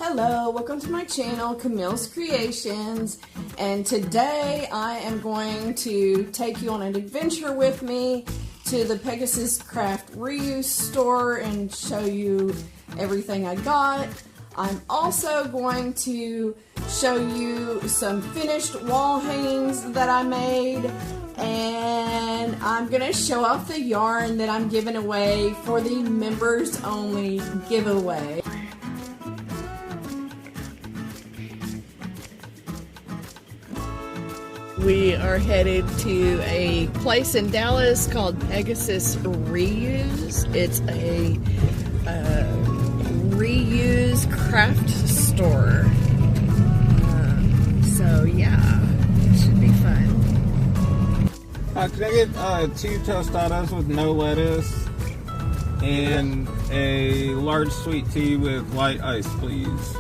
Hello, welcome to my channel, Camille's Creations, and today I am going to take you on an adventure with me to the Pegasus Craft Reuse store and show you everything I got. I'm also going to show you some finished wall hangings that I made, and I'm going to show off the yarn that I'm giving away for the members only giveaway. We are headed to a place in Dallas called Pegasus Reuse. It's a reuse craft store. So yeah, it should be fun. Can I get 2 tostadas with no lettuce and a large sweet tea with light ice, please?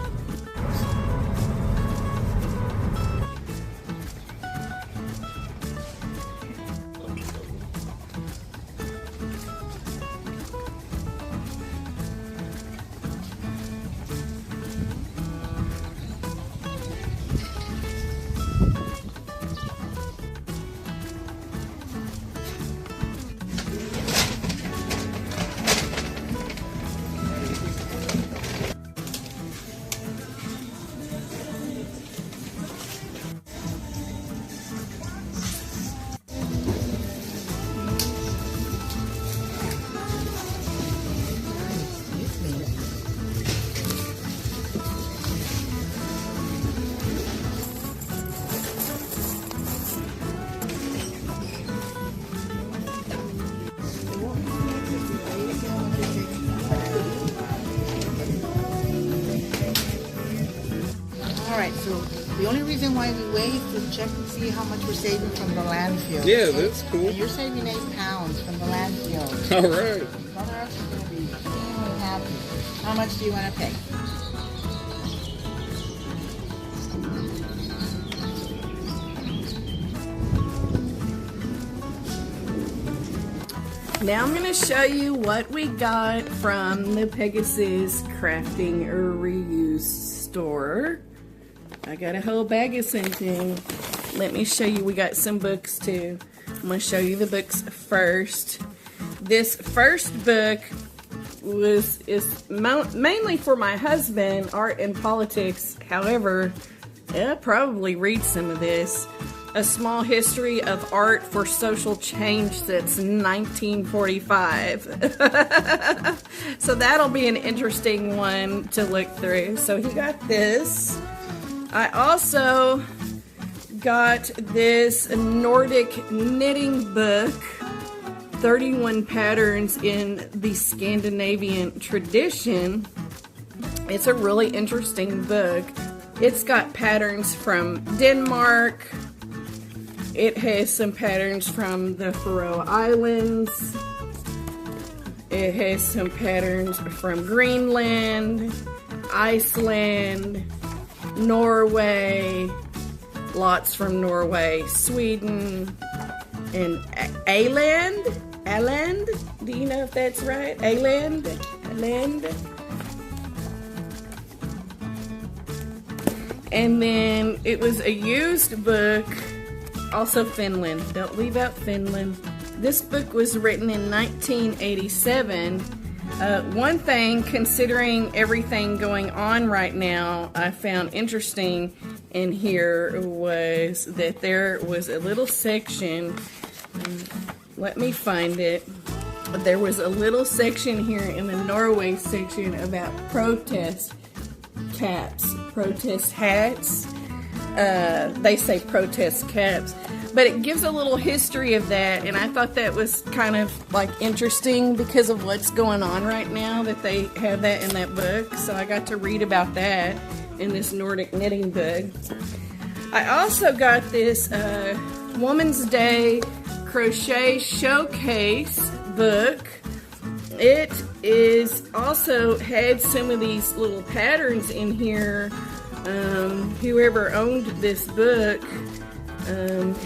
Alright, so the only reason why we wait is to check and see how much we're saving from the landfill. Yeah, that's cool. And you're saving 8 pounds from the landfill. Alright. Mother Earth is going to be extremely happy. How much do you want to pay? Now I'm going to show you what we got from the Pegasus Crafting or Reuse store. I got a whole bag of something. Let me show you, we got some books too. I'm going to show you the books first. This first book is mainly for my husband, Art and Politics. However, I'll probably read some of this. A Small History of Art for Social Change since 1945. So that'll be an interesting one to look through. So he got this. I also got this Nordic knitting book, 31 patterns in the Scandinavian tradition. It's a really interesting book. It's got patterns from Denmark. It has some patterns from the Faroe Islands. It has some patterns from Greenland, Iceland, Norway, lots from Norway, Sweden, and Åland. Do you know if that's right? Åland. And then it was a used book. Also Finland. Don't leave out Finland. This book was written in 1987. One thing, considering everything going on right now, I found interesting in here was that there was a little section. Let me find it. There was a little section here in the Norway section about protest caps, protest hats. They say protest caps, but it gives a little history of that, and I thought that was kind of like interesting because of what's going on right now, that they have that in that book. So I got to read about that in this Nordic knitting book. I also got this Woman's Day Crochet Showcase book. It is also had some of these little patterns in here. Whoever owned this book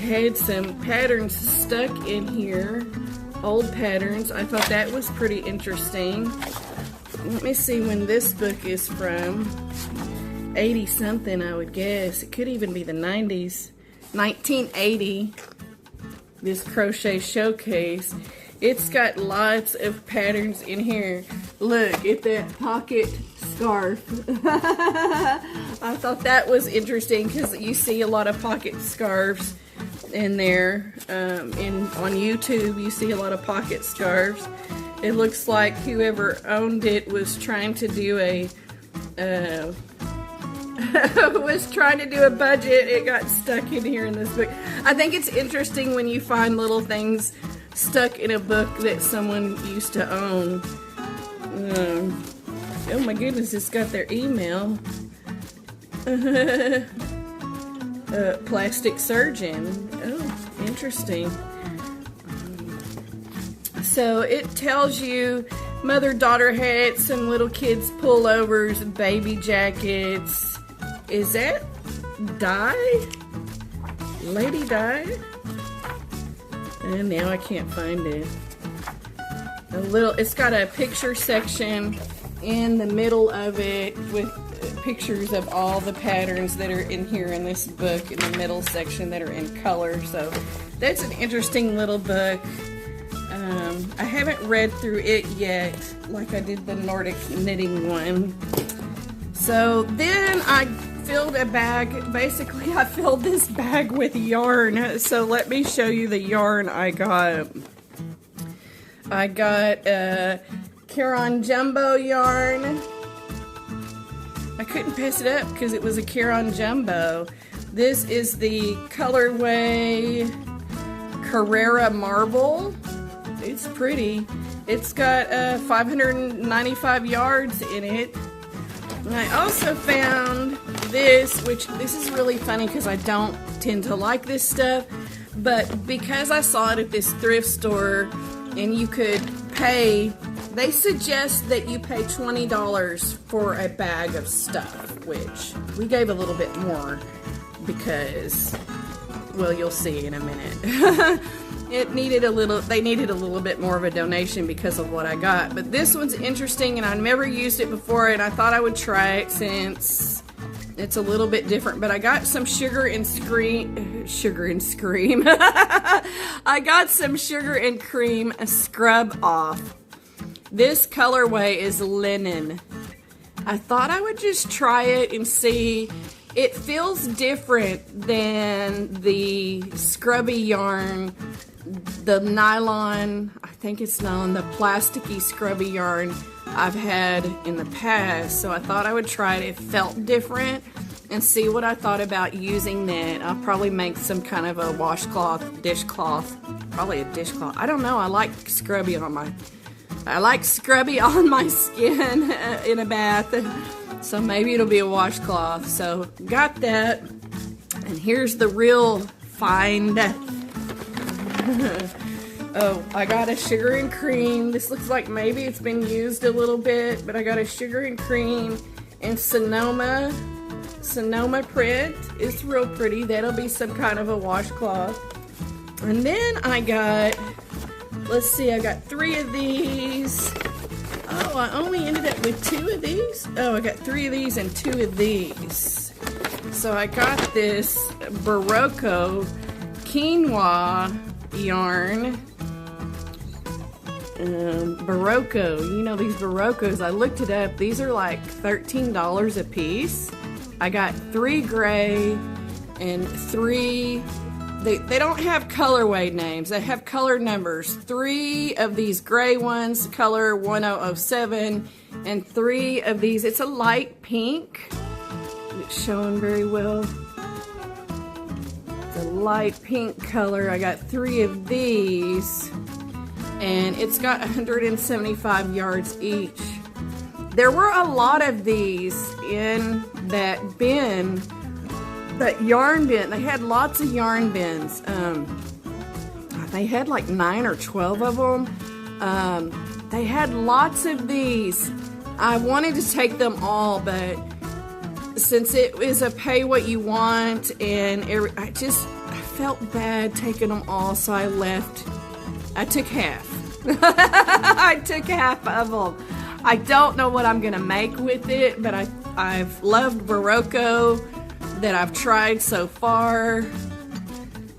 had some patterns stuck in here, old patterns. I thought that was pretty interesting. Let me see when this book is from. 80 something, I would guess. It could even be the 90s. 1980. This crochet showcase. It's got lots of patterns in here. Look at that pocket scarf. I thought that was interesting because you see a lot of pocket scarves in there. On YouTube, you see a lot of pocket scarves. It looks like whoever owned it was trying to do a budget. It got stuck in here in this book. I think it's interesting when you find little things stuck in a book that someone used to own. Oh my goodness, it's got their email. Plastic surgeon. Oh, interesting. So it tells you mother-daughter hats and little kids pullovers and baby jackets. Is that dye? Lady dye? And now I can't find it. It's got a picture section in the middle of it with pictures of all the patterns that are in here in this book in the middle section that are in color. So that's an interesting little book. I haven't read through it yet like I did the Nordic knitting one. So then I filled a bag. Basically, I filled this bag with yarn. So let me show you the yarn I got. I got Caron Jumbo yarn. I couldn't pass it up because it was a Caron Jumbo. This is the colorway Carrera Marble. It's pretty. It's got 595 yards in it. And I also found this, which this is really funny because I don't tend to like this stuff, but because I saw it at this thrift store and you could pay, they suggest that you pay $20 for a bag of stuff, which we gave a little bit more because, well, you'll see in a minute. They needed a little bit more of a donation because of what I got. But this one's interesting and I've never used it before and I thought I would try it since it's a little bit different. But I got some Sugar and Scream. I got some Sugar and Cream scrub off. This colorway is linen. I thought I would just try it and see. It feels different than the scrubby yarn, the nylon, I think it's nylon, the plasticky scrubby yarn I've had in the past. So I thought I would try it. It felt different and see what I thought about using that. I'll probably make some kind of a washcloth, dishcloth, probably a dishcloth. I don't know. I like scrubby on my skin in a bath. So maybe it'll be a washcloth. So got that. And here's the real find. Oh, I got a Sugar and Cream. This looks like maybe it's been used a little bit, but I got a Sugar and Cream and Sonoma print. It's real pretty. That'll be some kind of a washcloth. And then I got, let's see, I got 3 of these. Oh, I only ended up with 2 of these. Oh, I got 3 of these and 2 of these. So I got this Barocco quinoa yarn. Barocco, you know these Baroccos, I looked it up, these are like $13 a piece. I got 3 gray and 3, they don't have colorway names, they have color numbers. 3 of these gray ones, color 1007, and 3 of these, it's a light pink. It's showing very well. It's a light pink color. I got 3 of these. And it's got 175 yards each. There were a lot of these in that bin, that yarn bin. They had lots of yarn bins. They had like 9 or 12 of them. They had lots of these. I wanted to take them all, but since it was a pay what you want, and I felt bad taking them all, so I left. I took half. I took half of them. I don't know what I'm gonna make with it, but I've loved Barocco that I've tried so far,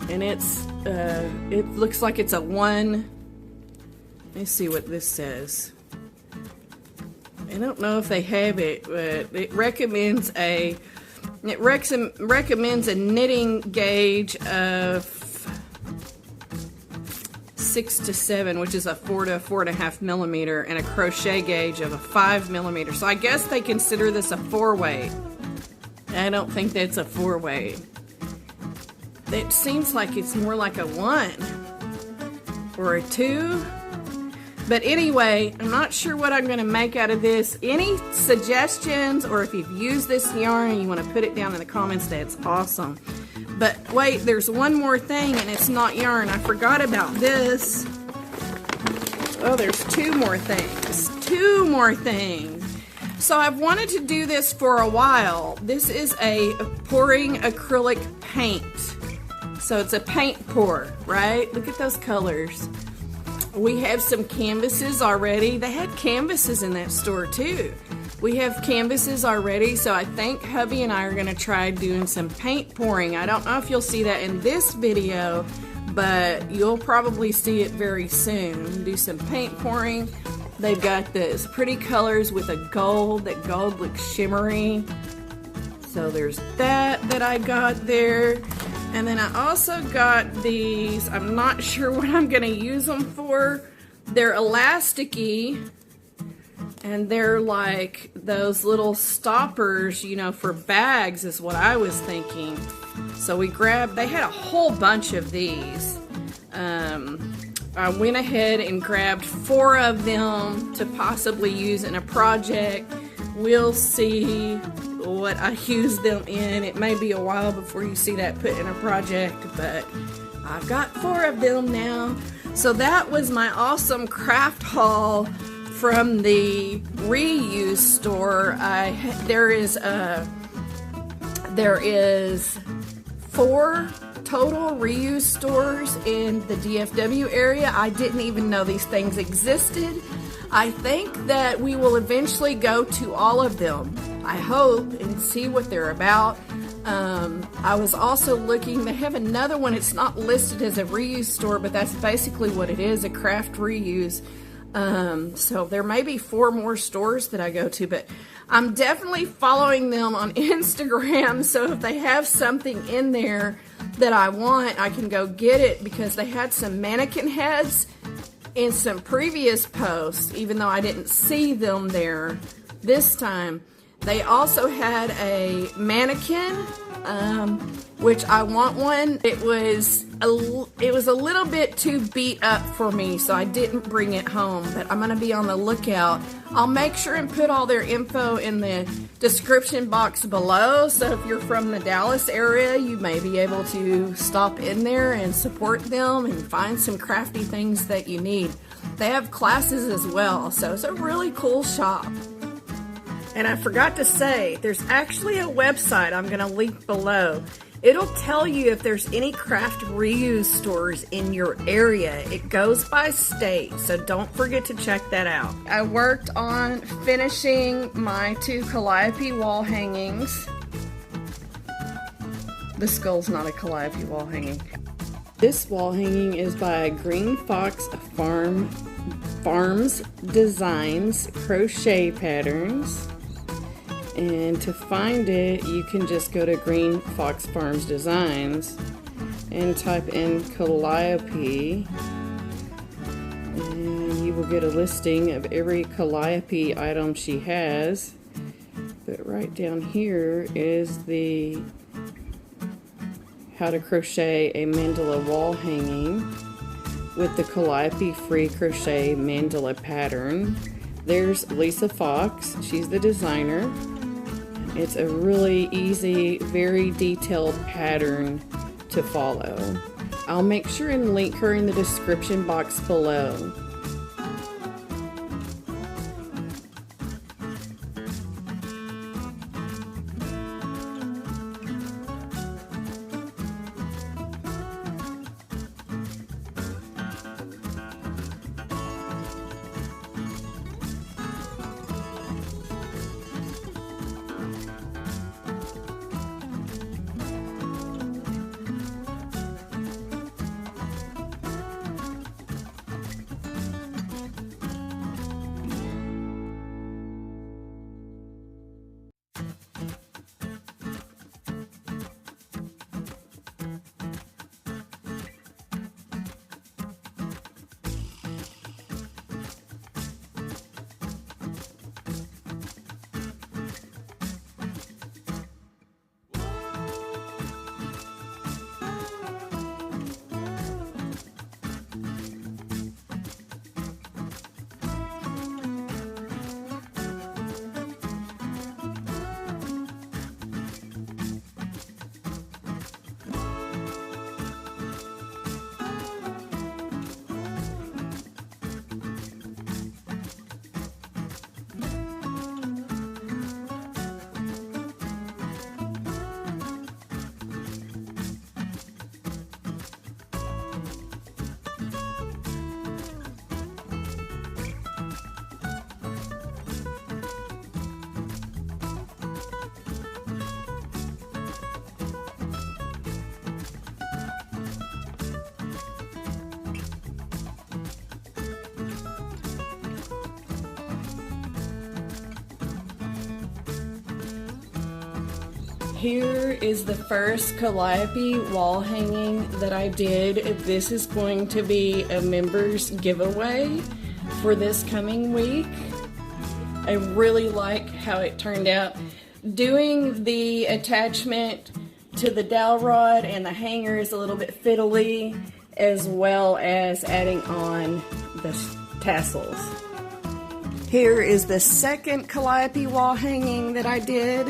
and it's it looks like it's a 1. Let me see what this says. I don't know if they have it, but it recommends a knitting gauge of 6 to 7, which is a 4 to 4.5 millimeter, and a crochet gauge of a 5 millimeter. So I guess they consider this a 4-weight. I don't think that's a 4-weight. It seems like it's more like a 1 or a 2. But anyway, I'm not sure what I'm going to make out of this. Any suggestions, or if you've used this yarn and you want to put it down in the comments, that's awesome. But wait, there's one more thing, and it's not yarn. I forgot about this. Oh, there's 2 more things. 2 more things. So I've wanted to do this for a while. This is a pouring acrylic paint. So it's a paint pour, right? Look at those colors. We have some canvases already. They had canvases in that store too. We have canvases already, so I think hubby and I are going to try doing some paint pouring. I don't know if you'll see that in this video, but you'll probably see it very soon. Do some paint pouring. They've got this pretty colors with a gold. That gold looks shimmery. So there's that I got there. And then I also got these. I'm not sure what I'm going to use them for. They're elasticy, and they're like those little stoppers, you know, for bags is what I was thinking. So we grabbed, they had a whole bunch of these. I went ahead and grabbed 4 of them to possibly use in a project. We'll see what I use them in. It may be a while before you see that put in a project, but I've got 4 of them now. So that was my awesome craft haul from the reuse store. There is 4 total reuse stores in the DFW area. I didn't even know these things existed. I think that we will eventually go to all of them, I hope, and see what they're about. I was also looking, they have another one. It's not listed as a reuse store, but that's basically what it is, a craft reuse. So there may be 4 more stores that I go to, but I'm definitely following them on Instagram, so if they have something in there that I want, I can go get it, because they had some mannequin heads in some previous posts, even though I didn't see them there this time. They also had a mannequin, which I want one. It was a little bit too beat up for me, so I didn't bring it home, but I'm gonna be on the lookout. I'll make sure and put all their info in the description box below, so if you're from the Dallas area, you may be able to stop in there and support them and find some crafty things that you need. They have classes as well, so it's a really cool shop. And I forgot to say, there's actually a website I'm going to link below. It'll tell you if there's any craft reuse stores in your area. It goes by state, so don't forget to check that out. I worked on finishing my 2 calliope wall hangings. The skull's not a calliope wall hanging. This wall hanging is by Green Fox Farms Designs Crochet Patterns. And to find it, you can just go to Green Fox Farms Designs and type in Calliope, and you will get a listing of every Calliope item she has. But right down here is the how to crochet a mandala wall hanging with the Calliope free crochet mandala pattern. There's Lisa Fox, she's the designer. It's a really easy, very detailed pattern to follow. I'll make sure and link her in the description box below. Here is the first Calliope wall hanging that I did. This is going to be a members giveaway for this coming week. I really like how it turned out. Doing the attachment to the dowel rod and the hanger is a little bit fiddly, as well as adding on the tassels. Here is the second Calliope wall hanging that I did.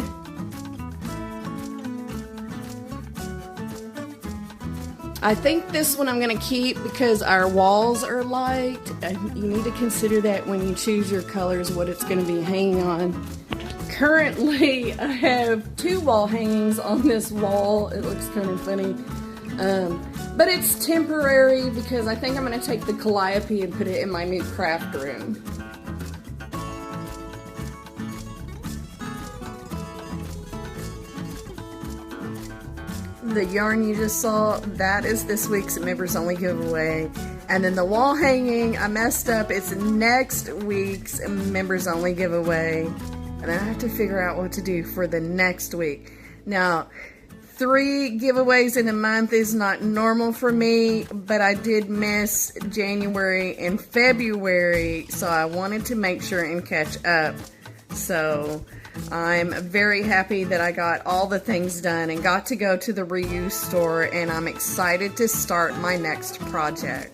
I think this one I'm going to keep because our walls are light. You need to consider that when you choose your colors, what it's going to be hanging on. Currently, I have 2 wall hangings on this wall. It looks kind of funny. But it's temporary because I think I'm going to take the Calliope and put it in my new craft room. The yarn you just saw, that is this week's members only giveaway. And then the wall hanging, I messed up. It's next week's members only giveaway. And then I have to figure out what to do for the next week. Now, 3 giveaways in a month is not normal for me, but I did miss January and February, so I wanted to make sure and catch up. So I'm very happy that I got all the things done and got to go to the reuse store, and I'm excited to start my next project.